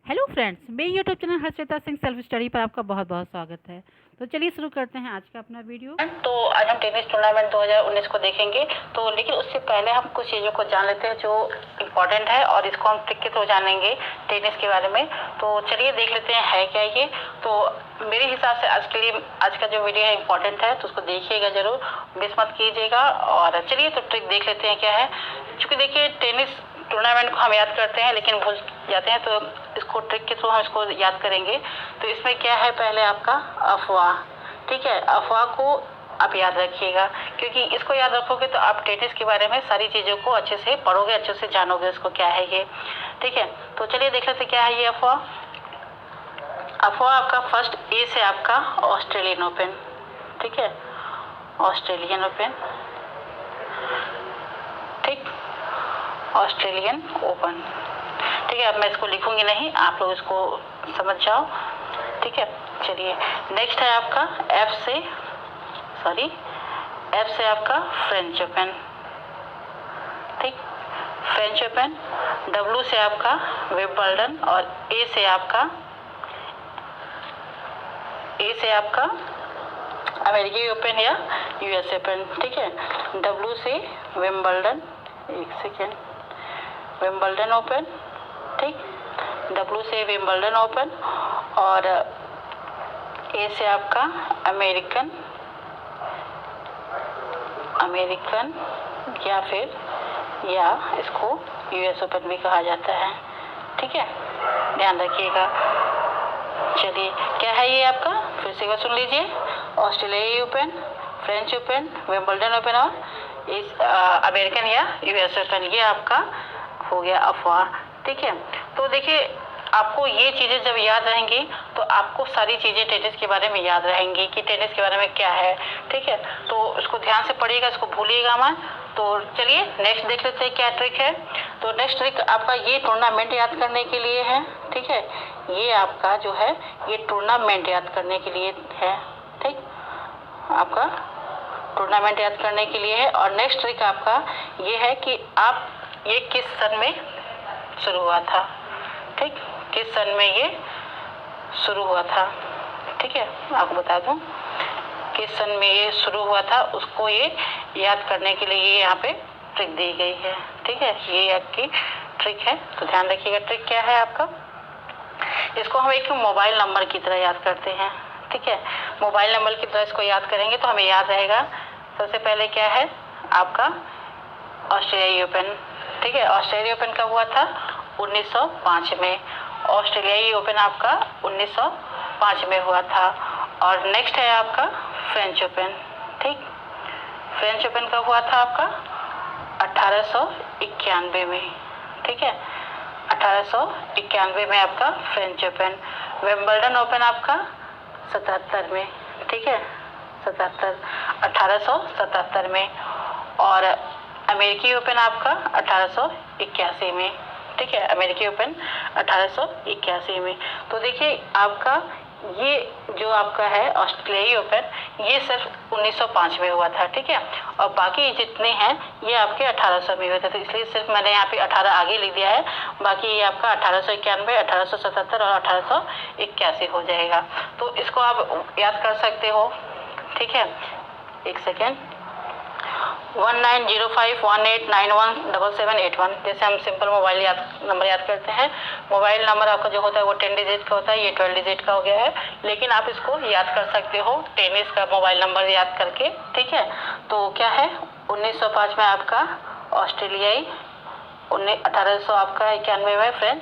Hello friends, मेरे YouTube channel Harshita Singh self study पर आपका बहुत बहुत स्वागत है। तो चलिए शुरू करते हैं आज का अपना वीडियो। तो आज हम टेनिस टूर्नामेंट 2019 को देखेंगे। तो लेकिन उससे पहले हम कुछ चीज़ों को जान लेते हैं जो इम्पोर्टेंट है और इसको हम ट्रिक के थ्रू जानेंगे टेनिस के बारे में। तो चलिए देख लेते हैं है क्या ये। तो मेरे हिसाब से आज का जो वीडियो है इम्पोर्टेंट है, तो उसको देखिएगा ज़रूर, मिस मत कीजिएगा। और चलिए तो ट्रिक देख लेते हैं क्या है। चूँकि देखिए टेनिस टूर्नामेंट को हम याद करते हैं लेकिन भूल जाते हैं, तो इसको ट्रिक के थ्रू हम इसको याद करेंगे। तो इसमें क्या है, पहले आपका अफवाह। ठीक है, अफवाह को आप याद रखिएगा, क्योंकि इसको याद रखोगे तो आप टेनिस के बारे में सारी चीज़ों को अच्छे से पढ़ोगे, अच्छे से जानोगे इसको क्या है ये। ठीक है, तो चलिए देख लेते क्या है ये अफवाह। अफवाह आपका फर्स्ट ए से आपका ऑस्ट्रेलियन ओपन। ठीक है, ऑस्ट्रेलियन ओपन। ठीक, ऑस्ट्रेलियन ओपन। ठीक है, अब मैं इसको लिखूंगी नहीं, आप लोग इसको समझ जाओ। ठीक है, चलिए नेक्स्ट है आपका एफ से आपका फ्रेंच ओपन। ठीक, फ्रेंच ओपन। डब्ल्यू से आपका विंबलडन और ए से आपका अमेरिकी ओपन या यूएस ओपन। ठीक है, डब्ल्यू से विंबलडन, एक सेकेंड, विंबलडन ओपन। ठीक, डब्ल्यू से विंबलडन ओपन और ए से आपका अमेरिकन या इसको यूएस ओपन भी कहा जाता है। ठीक है, ध्यान रखिएगा। चलिए क्या है ये आपका, फिर से एक सुन लीजिए। ऑस्ट्रेलियाई open, French open, Wimbledon open और अमेरिकन या यूएस ओपन, ये आपका हो गया अफवाह। ठीक है, तो देखिए आपको ये चीज़ें जब याद रहेंगी तो आपको सारी चीज़ें टेनिस के बारे में याद रहेंगी कि टेनिस के बारे में क्या है। ठीक है, तो इसको ध्यान से पढ़िएगा, इसको भूलिएगा मत। तो चलिए नेक्स्ट देख लेते हैं क्या ट्रिक है। तो नेक्स्ट ट्रिक आपका ये टूर्नामेंट याद करने के लिए है। ठीक है, ये आपका जो है ये टूर्नामेंट याद करने के लिए है। ठीक, आपका टूर्नामेंट याद करने के लिए है। और नेक्स्ट ट्रिक आपका ये है कि आप ये किस सन में शुरू हुआ था। ठीक, किस सन में ये शुरू हुआ था। ठीक है, आपको बता दूं किस सन में ये शुरू हुआ था, उसको ये याद करने के लिए ये यहाँ पे ट्रिक दी गई है। ठीक है, ये आपकी ट्रिक है, तो ध्यान रखिएगा। ट्रिक क्या है आपका, इसको हम एक मोबाइल नंबर की तरह याद करते हैं। ठीक है, मोबाइल नंबर की तरह इसको याद करेंगे तो हमें याद रहेगा। सबसे पहले क्या है आपका ऑस्ट्रेलियाई ओपन। ठीक है, ऑस्ट्रेलियाई ओपन कब हुआ था, 1905 में। ऑस्ट्रेलियाई ओपन आपका 1905 में हुआ था। और नेक्स्ट है आपका फ्रेंच ओपन। ठीक, फ्रेंच ओपन कब हुआ था आपका 1891 में। ठीक है, 1891 में आपका फ्रेंच ओपन। विंबलडन ओपन आपका 77 में। ठीक है, 1877 में। और अमेरिकी ओपन आपका 1881 में। ठीक है, अमेरिकी ओपन 1881 में। तो देखिए आपका ये जो आपका है ऑस्ट्रेलियाई ओपन, ये सिर्फ 1905 में हुआ था। ठीक है, और बाकी जितने हैं ये आपके 1800 में हुए थे, तो इसलिए सिर्फ मैंने यहाँ पे 18 आगे लिख दिया है। बाकी ये आपका 1891, 1877 और 1881 हो जाएगा। तो इसको आप याद कर सकते हो। ठीक है, एक सेकेंड, 190518917781, जैसे हम सिंपल मोबाइल नंबर याद करते हैं। मोबाइल नंबर आपका जो होता है वो 10 डिजिट का होता है, ये 12 डिजिट का हो गया है, लेकिन आप इसको याद कर सकते हो टेनिस का मोबाइल नंबर याद करके। ठीक है, तो क्या है 1905 में आपका ऑस्ट्रेलियाई, 1800 आपका 91 में फ्रेंच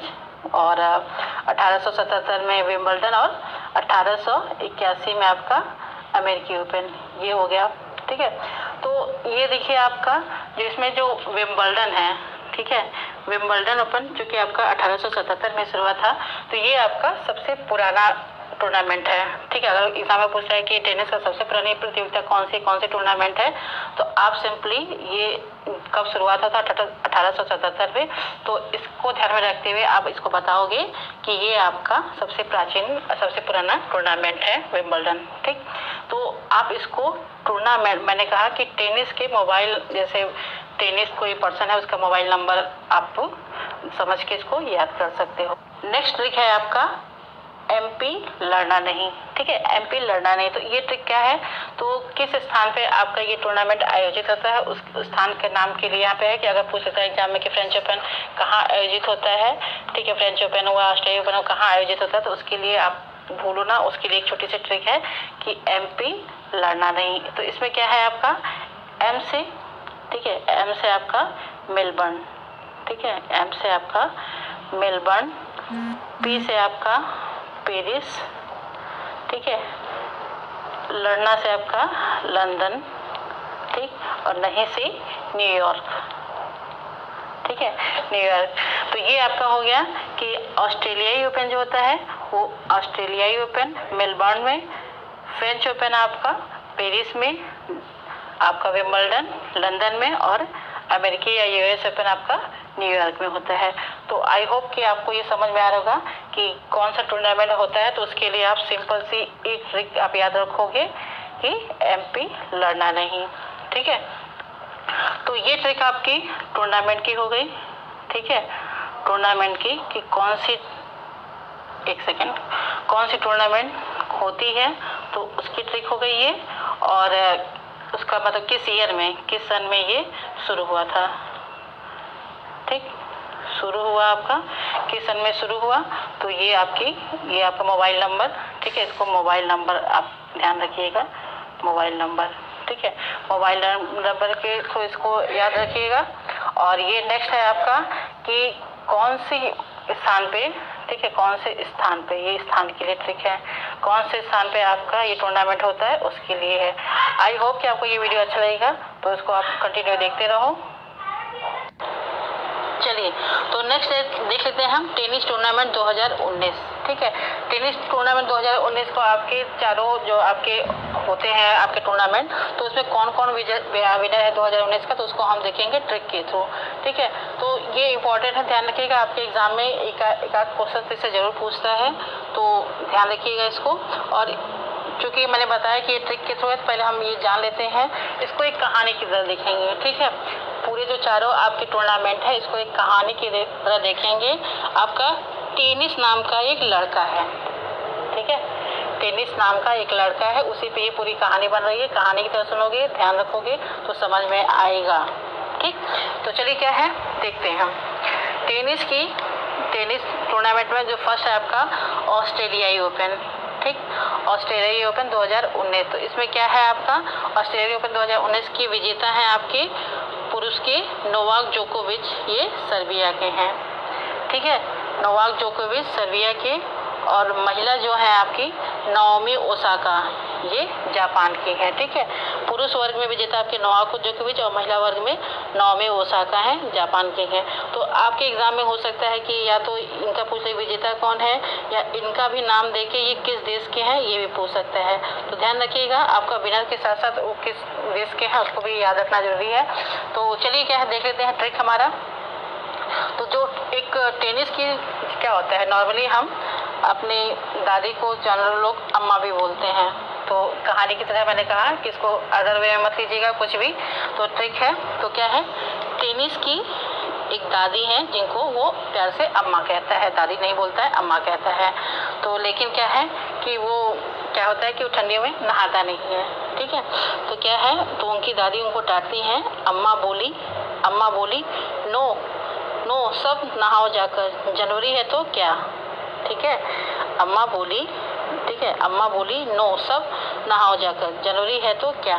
और 1877 में विंबलडन और 1881 में आपका अमेरिकी ओपन, ये हो गया। ठीक है, तो ये देखिए आपका जो इसमें जो विंबलडन है, ठीक है, विंबलडन ओपन जो कि आपका 1877 में शुरू हुआ था, तो ये आपका सबसे पुराना टूर्नामेंट है। ठीक है, अगर एग्जाम में पूछ रहा है कि टेनिस का सबसे पुरानी प्रतियोगिता कौन सी टूर्नामेंट है, तो आप सिंपली ये कब शुरुआत होता था 1877 में, तो इसको ध्यान में रखते हुए आप इसको बताओगे कि ये आपका सबसे प्राचीन सबसे पुराना टूर्नामेंट है विंबलडन। ठीक, तो आप इसको टूर्नामेंट, मैंने कहा कि टेनिस के मोबाइल, जैसे टेनिस कोई पर्सन है उसका मोबाइल नंबर आप समझ के इसको याद कर सकते हो। नेक्स्ट ट्रिक है आपका MP लड़ना नहीं। ठीक है, MP लड़ना नहीं। तो ये ट्रिक क्या है, तो किस स्थान पे आपका ये टूर्नामेंट आयोजित होता है, उस स्थान के नाम के लिए यहाँ पे है कि अगर पूछ लेता है एग्जाम में कि फ्रेंच ओपन कहाँ आयोजित होता है, ठीक है, फ्रेंच ओपन हुआ, ऑस्ट्रेलिया ओपन हुआ, कहाँ आयोजित होता है, तो उसके लिए आप भूलो ना, उसके लिए एक छोटी सी ट्रिक है कि MP लड़ना नहीं। तो इसमें क्या है आपका M से, ठीक है, M से आपका मेलबर्न, ठीक है, M से आपका मेलबर्न, P से आपका पेरिस, ठीक है, लड़ना से आपका लंदन, ठीक, और नहीं से न्यूयॉर्क, ठीक है, न्यूयॉर्क। तो ये आपका हो गया कि ऑस्ट्रेलियाई ओपन जो होता है वो ऑस्ट्रेलियाई ओपन मेलबर्न में, फ्रेंच ओपन आपका पेरिस में, आपका विंबलडन लंदन में, और अमेरिकी या US ओपन आपका न्यूयॉर्क में होता है। तो आई होप कि आपको ये समझ में आ रहा होगा कि कौन सा टूर्नामेंट होता है। तो उसके लिए आप सिंपल सी एक ट्रिक आप याद रखोगे कि MP लड़ना नहीं, ठीक है। तो ये ट्रिक आपकी टूर्नामेंट की हो गई, ठीक है, टूर्नामेंट की कि कौन सी, एक सेकेंड, कौन सी टूर्नामेंट होती है, तो उसकी ट्रिक हो गई ये, और उसका मतलब किस ईयर में, किस सन में ये शुरू हुआ था, ठीक, शुरू हुआ आपका किस सन में शुरू हुआ। तो ये आपका मोबाइल नंबर, ठीक है, इसको मोबाइल नंबर आप ध्यान रखिएगा, मोबाइल नंबर, ठीक है, मोबाइल नंबर के तो इसको याद रखिएगा। और ये नेक्स्ट है आपका कि कौन सी स्थान पे, ठीक है, कौन से स्थान पे, ये स्थान के लिए ट्रिक है, कौन से स्थान पे आपका ये टूर्नामेंट होता है उसके लिए है। आई होप कि आपको ये वीडियो अच्छा लगेगा, तो इसको आप कंटिन्यू देखते रहो। चलिए, तो नेक्स्ट देख लेते हैं हम टेनिस टूर्नामेंट 2019, ठीक है। टेनिस टूर्नामेंट 2019 को आपके चारों जो आपके होते हैं आपके टूर्नामेंट, तो उसमें कौन कौन विनर है 2019 का, तो उसको हम देखेंगे ट्रिक के थ्रू, ठीक है। तो ये इंपॉर्टेंट है, ध्यान रखिएगा, आपके एग्जाम में एक आध क्वेश्चन इससे जरूर पूछता है, तो ध्यान रखिएगा इसको। और चूँकि मैंने बताया कि ये ट्रिक के थ्रू है, तो पहले हम ये जान लेते हैं, इसको एक कहानी की तरह देखेंगे, ठीक है। पूरे जो चारों आपके टूर्नामेंट है इसको एक कहानी की तरह देखेंगे। आपका टेनिस नाम का एक लड़का है, ठीक है, टेनिस नाम का एक लड़का है, उसी पे ये पूरी कहानी बन रही है। कहानी की तरह सुनोगे, ध्यान रखोगे तो समझ में आएगा, ठीक। तो चलिए क्या है देखते हैं हम। टेनिस टूर्नामेंट में जो फर्स्ट है आपका ऑस्ट्रेलियाई ओपन, ठीक, ऑस्ट्रेलियाई ओपन 2019। तो इसमें क्या है आपका ऑस्ट्रेलियाई ओपन 2019 की विजेता है आपके पुरुष के नोवाक जोकोविच, ये सर्बिया के हैं, ठीक है, नोवाक जोकोविच सर्बिया के। और महिला जो है आपकी नाओमी ओसाका, ये जापान की है, ठीक है। पुरुष वर्ग में विजेता आपके नोवाक जोकोविच और महिला वर्ग में नाओमी ओसाका हैं, जापान के हैं। तो आपके एग्जाम में हो सकता है कि या तो इनका पूछ ले विजेता कौन है, या इनका भी नाम देके ये किस देश के हैं ये भी पूछ सकता है। तो ध्यान रखिएगा, आपका विनर के साथ साथ वो किस देश के हैं उसको भी याद रखना जरूरी है। तो चलिए क्या है देख लेते हैं ट्रिक हमारा। तो जो एक टेनिस की क्या होता है, नॉर्मली हम अपनी दादी को जनरल लोग अम्मा भी बोलते हैं। तो कहानी की तरह मैंने कहा कि इसको अदर वे में मत लीजिएगा कुछ भी। तो ट्रिक है, तो क्या है, टेनिस की एक दादी हैं जिनको वो प्यार से अम्मा कहता है, दादी नहीं बोलता है, अम्मा कहता है। तो लेकिन क्या है कि वो क्या होता है कि वो ठंडियों में नहाता नहीं है, ठीक है। तो क्या है, तो उनकी दादी उनको डांटती हैं। अम्मा बोली नो सब नहाओ जाकर, जनवरी है तो क्या, ठीक है। अम्मा बोली, ठीक है, अम्मा बोली नो सब नहाओ जाकर, जनवरी है तो क्या,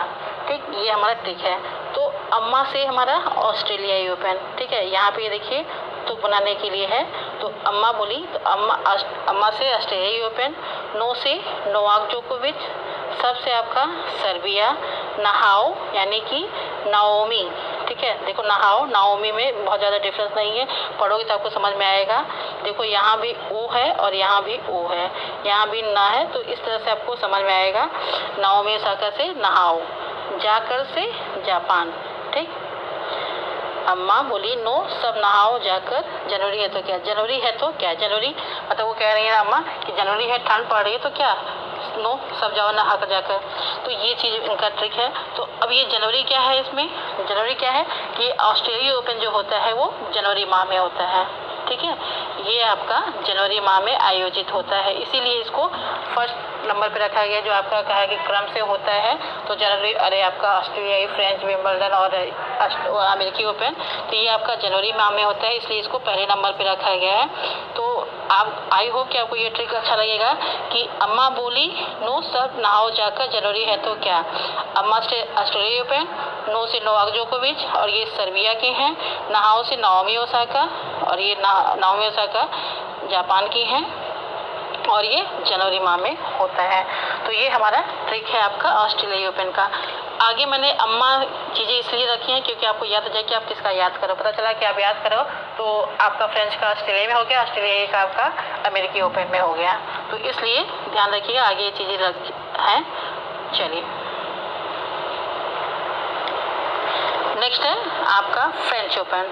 ठीक। ये हमारा ट्रिक है। तो अम्मा से हमारा ऑस्ट्रेलियाई ओपन, ठीक है, यहाँ पे देखिए तो बनाने के लिए है। तो अम्मा बोली, तो अम्मा से ऑस्ट्रेलियाई ओपन, नो से नोवाक जोकोविच, सब से आपका सर्बिया, नहाओ यानी कि नाओमी, ठीक है। देखो नहाओ नाओमी में बहुत ज़्यादा डिफरेंस नहीं है, पढ़ोगे तो आपको समझ में आएगा। देखो यहाँ भी ओ है और यहाँ भी ओ है, यहाँ भी ना है, तो इस तरह से आपको समझ में आएगा। नाओमी ओसाका से नहाओ, जाकर से जापान, ठीक। अम्मा बोली नो सब नहाओ जाकर, जनवरी है तो क्या, जनवरी है तो क्या, जनवरी मतलब वो कह रही है अम्मा कि जनवरी है, ठंड पड़ रही है, तो क्या, नो सब जाओ नहा कर जाकर। तो ये चीज़ इनका ट्रिक है। तो अब ये जनवरी क्या है, इसमें जनवरी क्या है कि ऑस्ट्रेलिया ओपन जो होता है वो जनवरी माह में होता है, ठीक है। ये आपका जनवरी माह में आयोजित होता है, इसीलिए इसको फर्स्ट नंबर पे रखा गया। जो आपका कहा कि क्रम से होता है तो जनवरी, अरे आपका ऑस्ट्रेलियाई, फ्रेंच, विंबलडन और अमेरिकी ओपन, तो ये आपका जनवरी माह में होता है, इसलिए इसको पहले नंबर पे रखा गया है। तो आप, आई होप कि आपको ये ट्रिक अच्छा लगेगा कि अम्मा बोली नो सब नहाओ जाकर, जरूरी है तो क्या। अम्मा से ऑस्ट्रेलिया ओपन, नो से नोवाक जोकोविच और ये सर्बिया के हैं, नहाओ से नाओमी ओसाका और ये नाओमी ओसाका जापान की हैं और ये जनवरी माह में होता है। तो ये हमारा ट्रिक है आपका ऑस्ट्रेलिया ओपन का। आगे मैंने अम्मा चीज़ें इसलिए रखी हैं क्योंकि आपको याद हो जाए कि आप किसका याद करो। पता चला कि आप याद करो तो आपका फ्रेंच का ऑस्ट्रेलिया में हो गया, ऑस्ट्रेलिया का आपका अमेरिकी ओपन में हो गया। तो इसलिए ध्यान रखिएगा, आगे ये चीज़ें हैं। चलिए नेक्स्ट है आपका फ्रेंच ओपन,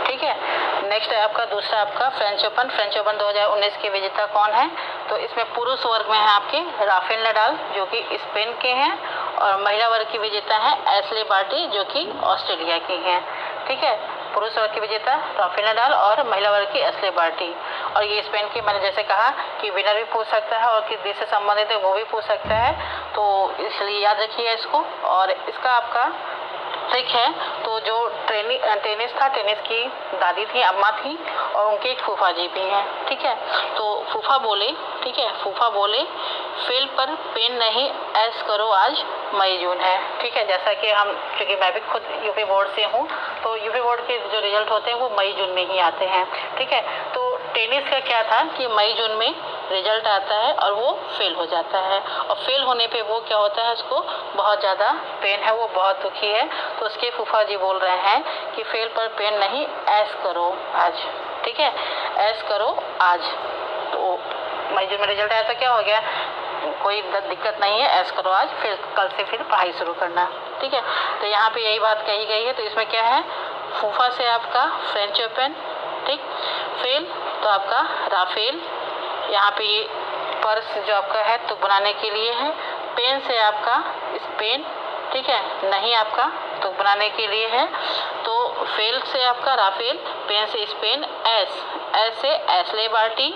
ठीक है। नेक्स्ट है आपका दूसरा आपका फ्रेंच ओपन। फ्रेंच ओपन 2019 के विजेता कौन है? तो इसमें पुरुष वर्ग में है आपके राफेल नडाल जो कि स्पेन के हैं, और महिला वर्ग की विजेता है एशले बार्टी जो कि ऑस्ट्रेलिया की हैं, ठीक है। पुरुष वर्ग की विजेता राफेल नडाल और महिला वर्ग की एशले बार्टी। और ये स्पेन की, मैंने जैसे कहा कि विनर भी पूछ सकता है और किस देश से संबंधित है वो भी पूछ सकता है, तो इसलिए याद रखिए इसको। और इसका आपका ट्रिक है, तो जो टेनिस था, टेनिस की दादी थी, अम्मा थी और उनके एक फूफा जी भी हैं, ठीक है। तो फूफा बोले, ठीक है, फूफा बोले फेल पर पेन नहीं, ऐश करो आज मई जून है, ठीक है। जैसा कि हम, क्योंकि मैं भी खुद यूपी बोर्ड से हूँ, तो यूपी बोर्ड के जो रिजल्ट होते हैं वो मई जून में ही आते हैं, ठीक है। तो टेनिस का क्या था कि मई जून में रिजल्ट आता है और वो फेल हो जाता है, और फेल होने पे वो क्या होता है, उसको बहुत ज़्यादा पेन है, वो बहुत दुखी है। तो उसके फूफा जी बोल रहे हैं कि फेल पर पेन नहीं, ऐश करो आज, ठीक है, ऐश करो आज। तो मई जून में रिजल्ट आया तो क्या हो गया, कोई दिक्कत नहीं है, ऐश करो आज, फिर कल से फिर पढ़ाई शुरू करना, ठीक है। तो यहाँ पे यही बात कही गई है। तो इसमें क्या है, फूफा से आपका फ्रेंच ओपन, ठीक, फेल तो आपका राफेल, यहाँ पे ये पर्स जो आपका है तो बनाने के लिए है। पेन से आपका स्पेन, ठीक है, नहीं आपका तो बनाने के लिए है। तो फेल से आपका राफेल, पेन से स्पेन, एस से एशले बार्टी,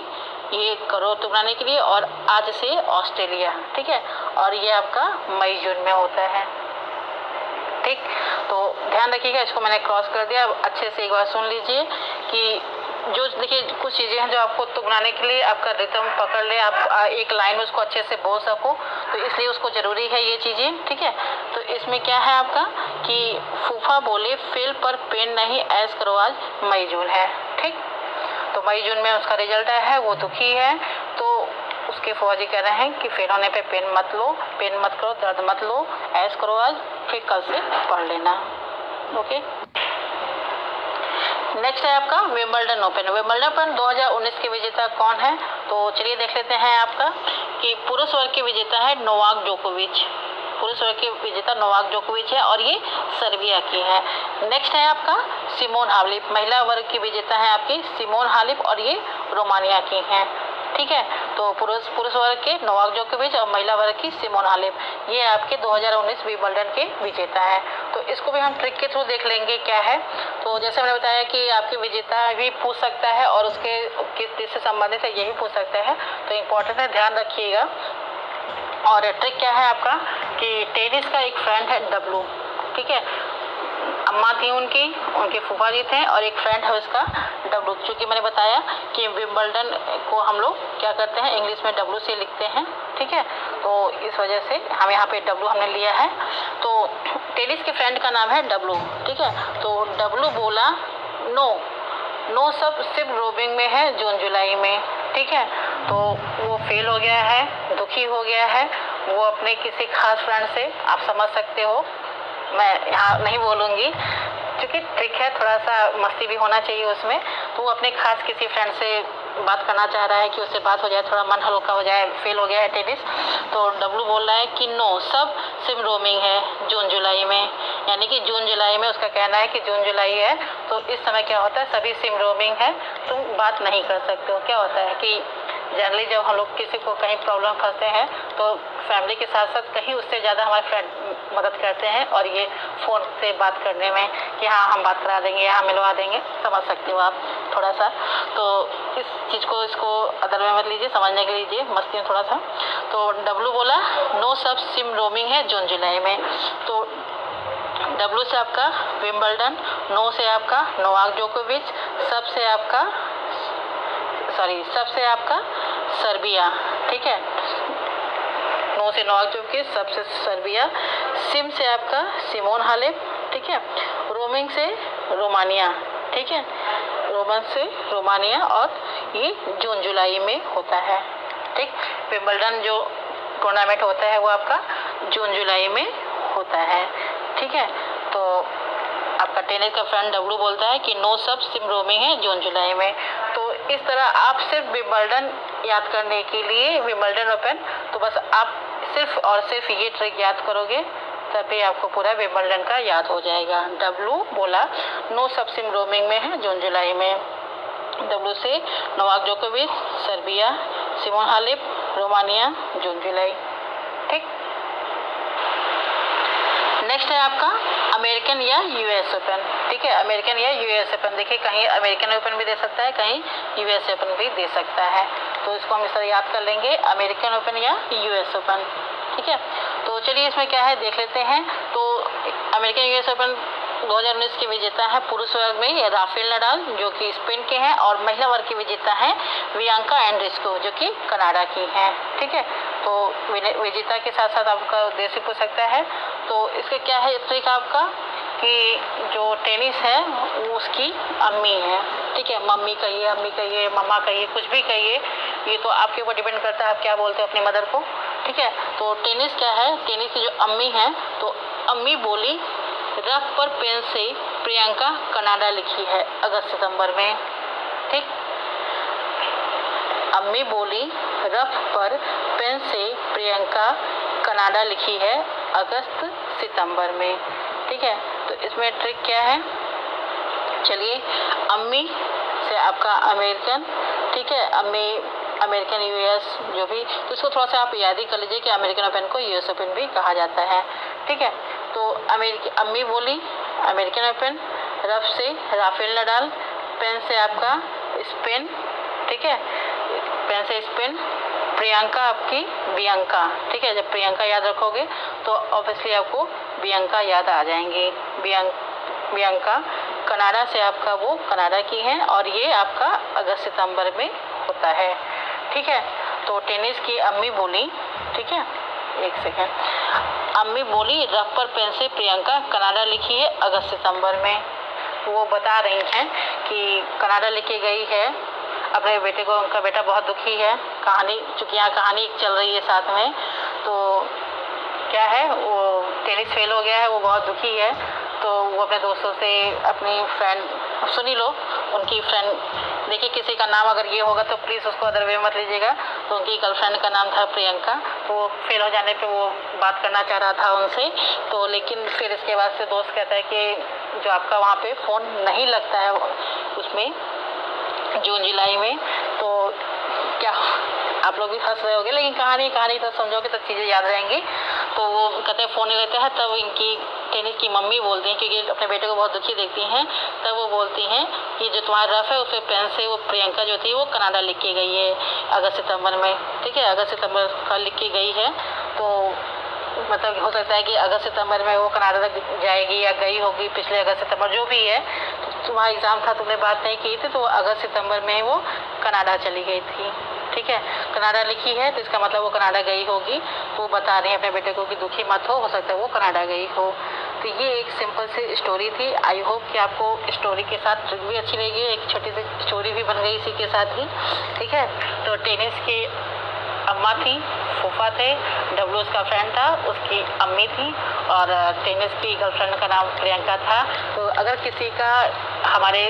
ये करो तो बनाने के लिए, और आज से ऑस्ट्रेलिया, ठीक है। और ये आपका मई जून में होता है, ठीक। तो ध्यान रखिएगा, इसको मैंने क्रॉस कर दिया। अब अच्छे से एक बार सुन लीजिए कि जो देखिए कुछ चीज़ें हैं जो आपको तो बनाने के लिए आपका रिदम पकड़ ले, आप एक लाइन में उसको अच्छे से बोल सको, तो इसलिए उसको ज़रूरी है ये चीज़ें, ठीक है। तो इसमें क्या है आपका कि फूफा बोले फेल पर पेन नहीं, ऐश करो आज मई जून है, ठीक। तो मई जून में उसका रिजल्ट आया है, वो दुखी है, तो उसके फूफा जी कह रहे हैं कि फेल होने पे पेन मत लो, पेन मत करो, दर्द मत लो, ऐश करो आज, फिर कल से पढ़ लेना, ओके। नेक्स्ट है आपका विंबलडन ओपन। विंबलडन ओपन 2019 के विजेता कौन है? तो चलिए देख लेते हैं आपका कि पुरुष वर्ग के विजेता है नोवाक जोकोविच। पुरुष वर्ग के विजेता नोवाक जोकोविच है और ये सर्बिया की है। नेक्स्ट है आपका सिमोन हालिप। महिला वर्ग की विजेता है आपकी सिमोन हालिप और ये रोमानिया की हैं, ठीक है। तो पुरुष वर्ग के नोवाक जोकोविच और महिला वर्ग की सिमोन हालिप, ये आपके 2019 विंबलडन के विजेता हैं। तो इसको भी हम ट्रिक के थ्रू देख लेंगे क्या है। तो जैसे मैंने बताया कि आपके विजेता भी पूछ सकता है और उसके किस देश से संबंधित है ये भी पूछ सकता है, तो इम्पोर्टेंट है, ध्यान रखिएगा। और ट्रिक क्या है आपका कि टेनिस का एक फ्रेंड है डब्लू, ठीक है। अम्मा थी उनके फूफा जी थे और एक फ्रेंड है उसका डब्लू। चूँकि मैंने बताया कि विंबलडन को हम लोग क्या करते हैं, इंग्लिश में डब्लू से लिखते हैं, ठीक है। तो इस वजह से हम यहाँ पे डब्लू हमने लिया है। तो टेनिस के फ्रेंड का नाम है डब्लू, ठीक है। तो डब्लू बोला नो सब सिर्फ रोबिंग में है जून जुलाई में, ठीक है। तो वो फेल हो गया है, दुखी हो गया है, वो अपने किसी खास फ्रेंड से, आप समझ सकते हो, मैं यहाँ नहीं बोलूँगी क्योंकि ट्रिक है, थोड़ा सा मस्ती भी होना चाहिए उसमें। तो वो अपने खास किसी फ्रेंड से बात करना चाह रहा है कि उससे बात हो जाए, थोड़ा मन हल्का हो जाए, फेल हो गया है टेनिस। तो डब्लू बोल रहा है कि नो सब सिम रोमिंग है जून जुलाई में, यानी कि जून जुलाई में उसका कहना है कि जून जुलाई है तो इस समय क्या होता है, सभी सिम रोमिंग है, तुम बात नहीं कर सकते हो। क्या होता है कि जनरली जब हम लोग किसी को कहीं प्रॉब्लम फंसते हैं तो फैमिली के साथ साथ कहीं उससे ज़्यादा हमारे फ्रेंड मदद करते हैं और ये फ़ोन से बात करने में कि हाँ हम बात करा देंगे, हाँ मिलवा देंगे, समझ सकते हो आप थोड़ा सा। तो इस चीज़ को इसको अदर में मत लीजिए, समझने के लीजिए मस्ती में थोड़ा सा। तो डब्लू बोला नो सब सिम रोमिंग है जून जुलाई में। तो डब्लू से आपका विंबलडन, नो से आपका नोवाक जोकोविच, सब से आपका सर्बिया, ठीक है। नो से नोवाक जोकोविच, सब से सर्बिया, सिम से आपका सिमोन हालेप, ठीक है। रोमिंग से रोमानिया, ठीक है, रोमन से रोमानिया, और ये जून जुलाई में होता है, ठीक। विंबलडन जो टूर्नामेंट होता है वो आपका जून जुलाई में होता है, ठीक है। तो आपका टेनिस का फ्रेंड डब्लू बोलता है कि नो सब सिम रोमिंग है जून जुलाई में। तो इस तरह आप सिर्फ विंबलडन याद करने के लिए, विंबलडन ओपन, तो बस आप सिर्फ और सिर्फ ये ट्रिक याद करोगे तभी आपको पूरा विंबलडन का याद हो जाएगा। डब्लू बोला नो सब सिम रोमिंग में है जून जुलाई में। डब्लू से नोवाक जोकोविच, सर्बिया, सिमोन हालेप, रोमानिया, जून जुलाई, ठीक। नेक्स्ट है आपका अमेरिकन या यूएस ओपन, ठीक है। अमेरिकन या यूएस ओपन, देखिए कहीं अमेरिकन ओपन भी दे सकता है, कहीं यूएस ओपन भी दे सकता है। तो इसको हम इस तरह याद कर लेंगे, अमेरिकन ओपन या यूएस ओपन, ठीक है। तो चलिए इसमें क्या है देख लेते हैं। तो अमेरिकन यूएस ओपन 2019 के विजेता है पुरुष वर्ग में राफेल नडाल जो कि स्पेन के हैं, और महिला वर्ग की विजेता है बियांका एंड्रीस्कू जो कि कनाडा की हैं, ठीक है। तो विजेता के साथ साथ आपका उद्देश्य पूछ सकता है। तो इसके क्या है ट्रिक आपका कि जो टेनिस है वो उसकी अम्मी है, ठीक है। मम्मी कहिए, अम्मी कहिए, मम्मा कहिए, कुछ भी कहिए, ये तो आपके ऊपर डिपेंड करता है आप क्या बोलते हो अपनी मदर को, ठीक है। तो टेनिस क्या है, टेनिस की जो अम्मी है, तो अम्मी बोली रफ पर पेन से प्रियंका कनाडा लिखी है अगस्त सितंबर में, ठीक। अम्मी बोली रफ पर पेन से प्रियंका कनाडा लिखी है अगस्त सितंबर में, ठीक है। तो इसमें ट्रिक क्या है, चलिए अम्मी से आपका अमेरिकन, ठीक है, अम्मी अमेरिकन यूएस जो भी, तो इसको थोड़ा सा आप याद ही कर लीजिए कि अमेरिकन ओपन को यूएस ओपन भी कहा जाता है, ठीक है। तो अम्मी बोली अमेरिकन ओपन, रफ से राफेल नडाल, पेन से आपका स्पेन, ठीक है, पेन से स्पेन, प्रियंका आपकी बियांका, ठीक है। जब प्रियंका याद रखोगे तो ऑब्वियसली आपको बियांका याद आ जाएंगे। बियांका कनाडा से आपका वो कनाडा की हैं और ये आपका अगस्त सितंबर में होता है, ठीक है। तो टेनिस की अम्मी बोली, ठीक है, एक सेकेंड, अम्मी बोली रफ पर पेन से प्रियंका कनाडा लिखी है अगस्त सितंबर में। वो बता रही हैं कि कनाडा लेके गई है अपने बेटे को, उनका बेटा बहुत दुखी है, कहानी चूँकि यहाँ कहानी चल रही है साथ में। तो क्या है, वो टेनिस फेल हो गया है, वो बहुत दुखी है। तो वो अपने दोस्तों से, अपनी फ्रेंड, सुनी लो उनकी फ्रेंड, देखिए किसी का नाम अगर ये होगा तो प्लीज़ उसको अदर वे मत लीजिएगा। तो उनकी गर्लफ्रेंड का नाम था प्रियंका। तो वो फेल हो जाने पे वो बात करना चाह रहा था उनसे, तो लेकिन फिर इसके बाद से दोस्त कहता है कि जो आपका वहाँ पे फ़ोन नहीं लगता है उसमें जून जुलाई में, तो क्या आप लोग भी हंस रहे होंगे, लेकिन कहानी तो समझोगे तो चीज़ें याद रहेंगी। तो वो कहते हैं फ़ोन नहीं लेते हैं, तब इनकी टेनिस की मम्मी बोलती हैं, क्योंकि अपने बेटे को बहुत दुखी देखती हैं, तब वो बोलती हैं कि जो तुम्हारा रफ है उस पर पेन से वो प्रियंका जो थी वो कनाडा लिख के गई है अगस्त सितंबर में, ठीक है, अगस्त सितंबर का लिख के गई है। तो मतलब हो सकता है कि अगस्त सितंबर में वो कनाडा तक जाएगी या गई होगी पिछले अगस्त सितंबर जो भी है। तुम्हारा एग्ज़ाम था, तुमने बात नहीं की थी, तो अगस्त सितंबर में वो कनाडा चली गई थी, ठीक है। कनाडा लिखी है तो इसका मतलब वो कनाडा गई होगी। तो बता रही हैं अपने बेटे को कि दुखी मत हो सकता है वो कनाडा गई हो। तो ये एक सिंपल सी स्टोरी थी। आई होप कि आपको स्टोरी के साथ ट्रिक भी अच्छी लगी, एक छोटी सी स्टोरी भी बन गई इसी के साथ ही, ठीक है। तो टेनिस की अम्मा थी, फूफा थे, डब्लू उसका फ्रेंड था, उसकी अम्मी थी, और टेनिस की गर्लफ्रेंड का नाम प्रियंका था। तो अगर किसी का हमारे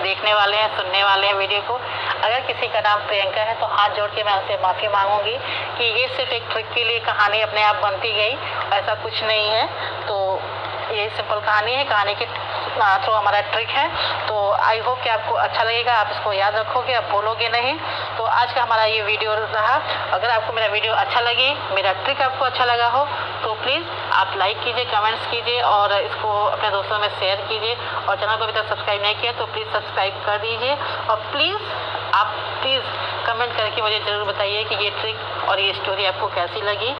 देखने वाले हैं, सुनने वाले हैं वीडियो को, अगर किसी का नाम प्रियंका है तो हाथ जोड़ के मैं उनसे माफ़ी मांगूंगी कि ये सिर्फ एक ट्रिक के लिए कहानी अपने आप बनती गई, ऐसा कुछ नहीं है। तो ये सिंपल कहानी है, कहानी के थ्रू हमारा ट्रिक है। तो आई होप कि आपको अच्छा लगेगा, आप इसको याद रखोगे, आप भूलोगे नहीं। तो आज का हमारा ये वीडियो रहा। अगर आपको मेरा वीडियो अच्छा लगे, मेरा ट्रिक आपको अच्छा लगा हो, तो प्लीज़ आप लाइक कीजिए, कमेंट्स कीजिए और इसको अपने दोस्तों में शेयर कीजिए। और चैनल को अभी तक सब्सक्राइब नहीं किया तो प्लीज़ सब्सक्राइब कर दीजिए। और प्लीज़ कमेंट करके मुझे ज़रूर बताइए कि ये ट्रिक और ये स्टोरी आपको कैसी लगी।